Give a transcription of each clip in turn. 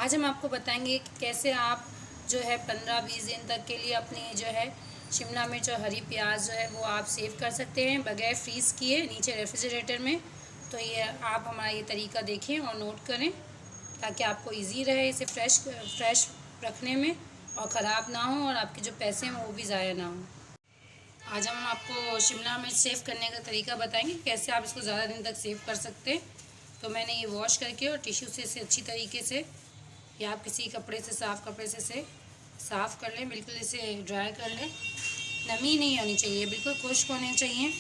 आज हम आपको बताएंगे कि कैसे आप जो है 15-20 दिन तक के लिए अपनी जो है शिमला मिर्च और हरी प्याज जो है वो आप सेव कर सकते हैं बगैर फ्रीज़ किए नीचे रेफ्रिजरेटर में। तो ये आप हमारा ये तरीका देखें और नोट करें ताकि आपको इजी रहे इसे फ्रेश रखने में और ख़राब ना हो और आपके जो पैसे हैं वो भी ज़ाया ना हो। आज हम आपको शिमला मिर्च सेव करने का तरीका बताएंगे कैसे आप इसको ज़्यादा दिन तक सेव कर सकते हैं। तो मैंने ये वॉश करके और टिश्यू से इसे अच्छी तरीके से या आप किसी कपड़े से साफ़ कपड़े से इसे साफ़ कर लें, बिल्कुल इसे ड्राई कर लें। नमी नहीं होनी चाहिए, बिल्कुल खुश्क होने चाहिए।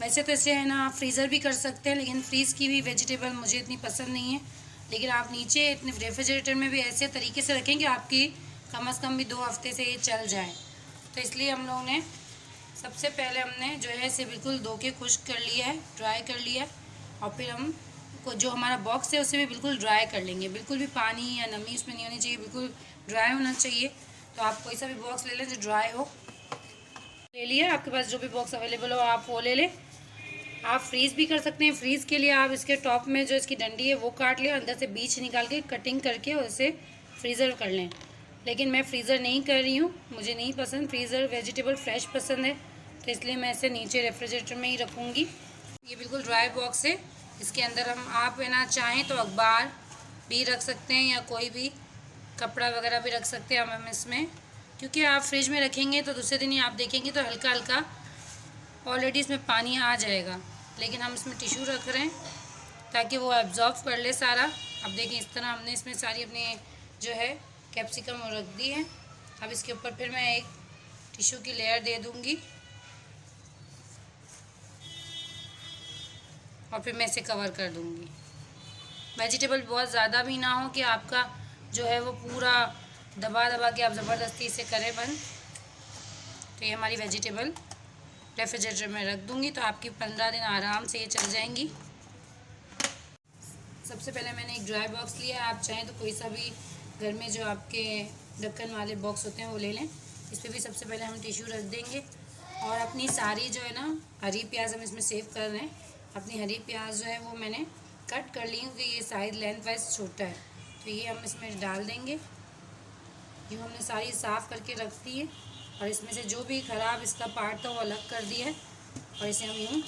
वैसे तो इसे है ना आप फ्रीज़र भी कर सकते हैं, लेकिन फ्रीज़ की हुई वेजिटेबल मुझे इतनी पसंद नहीं है। लेकिन आप नीचे इतने रेफ्रिजरेटर में भी ऐसे तरीके से रखें कि आपकी कम से कम भी 2 हफ्ते से ये चल जाए। तो इसलिए हम लोगों ने सबसे पहले हमने जो है इसे बिल्कुल धो के खुश्क कर लिया है, ड्राई कर लिया है। और फिर हम जो हमारा बॉक्स है उसे भी बिल्कुल ड्राई कर लेंगे। बिल्कुल भी पानी या नमी उसमें नहीं होनी चाहिए, बिल्कुल ड्राई होना चाहिए। तो आप कोई सा भी बॉक्स ले लें जो ड्राई हो। ले लिया, आपके पास जो भी बॉक्स अवेलेबल हो आप वो ले लें। आप फ्रीज़ भी कर सकते हैं। फ्रीज़ के लिए आप इसके टॉप में जो इसकी डंडी है वो काट लें, अंदर से बीज निकाल के कटिंग करके और इसे फ्रीज़र कर लें। लेकिन मैं फ्रीज़र नहीं कर रही हूँ, मुझे नहीं पसंद फ्रीज़र, वेजिटेबल फ्रेश पसंद है। तो इसलिए मैं इसे नीचे रेफ्रिजरेटर में ही रखूँगी। ये बिल्कुल ड्राई बॉक्स है। इसके अंदर हम आप है ना चाहें तो अखबार भी रख सकते हैं या कोई भी कपड़ा वगैरह भी रख सकते हैं हम इसमें, क्योंकि आप फ्रिज में रखेंगे तो दूसरे दिन ही आप देखेंगे तो हल्का हल्का ऑलरेडी इसमें पानी आ जाएगा। लेकिन हम इसमें टिश्यू रख रहे हैं ताकि वो एब्जॉर्ब कर ले सारा। अब देखिए इस तरह हमने इसमें सारी अपनी जो है कैप्सिकम रख दी है। अब इसके ऊपर फिर मैं एक टिश्यू की लेयर दे दूँगी और फिर मैं इसे कवर कर दूँगी। वेजिटेबल बहुत ज़्यादा भी ना हो कि आपका जो है वो पूरा दबा दबा के आप ज़बरदस्ती इसे करें बंद। तो ये हमारी वेजिटेबल रेफ्रिजरेटर में रख दूँगी तो आपकी 15 दिन आराम से ये चल जाएंगी। सबसे पहले मैंने एक ड्राई बॉक्स लिया है। आप चाहें तो कोई सा भी घर में जो आपके ढक्कन वाले बॉक्स होते हैं वो ले लें। इस पर भी सबसे पहले हम टिश्यू रख देंगे और अपनी सारी जो है ना हरी प्याज हम इसमें सेव कर रहे हैं। अपनी हरी प्याज जो है वो मैंने कट कर ली क्योंकि ये साइज लेंथ वाइज छोटा है। तो ये हम इसमें डाल देंगे। ये हमने सारी साफ़ करके रख दी है और इसमें से जो भी ख़राब इसका पार्ट था वो अलग कर दिया है और इसे हम यूँ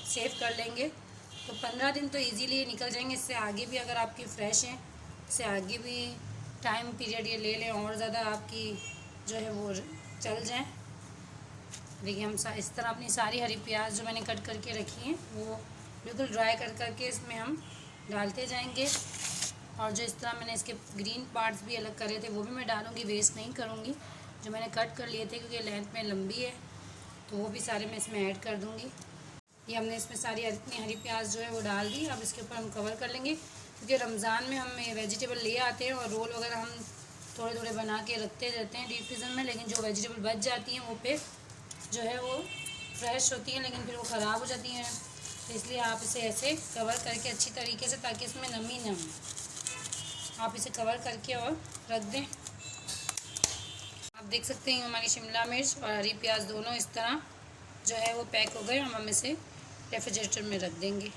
सेव कर लेंगे। तो 15 दिन तो इजीली निकल जाएंगे। इससे आगे भी अगर आपकी फ़्रेश हैं, इससे आगे भी टाइम पीरियड ये ले लें और ज़्यादा आपकी जो है वो चल जाए। देखिए हम इस तरह अपनी सारी हरी प्याज जो मैंने कट करके रखी हैं वो बिल्कुल ड्राई कर करके इसमें हम डालते जाएंगे। और जो इस तरह मैंने इसके ग्रीन पार्ट्स भी अलग करे थे वो भी मैं डालूँगी, वेस्ट नहीं करूँगी। जो मैंने कट कर लिए थे क्योंकि लेंथ में लंबी है तो वो भी सारे मैं इसमें ऐड कर दूँगी। ये हमने इसमें सारी इतनी हरी प्याज जो है वो डाल दी। अब इसके ऊपर हम कवर कर लेंगे क्योंकि रमज़ान में हम वेजिटेबल ले आते हैं और रोल वगैरह हम थोड़े थोड़े बना के रखते रहते हैं डीप फ्रीज़र में। लेकिन जो वेजिटेबल बच जाती हैं वो फिर जो है वो फ्रेश होती हैं लेकिन फिर वो ख़राब हो जाती हैं। तो इसलिए आप इसे ऐसे कवर करके अच्छी तरीके से, ताकि इसमें नमी ना हो, आप इसे कवर करके और रख दें। आप देख सकते हैं हमारी शिमला मिर्च और हरी प्याज दोनों इस तरह जो है वो पैक हो गए। हम इसे रेफ्रिजरेटर में रख देंगे।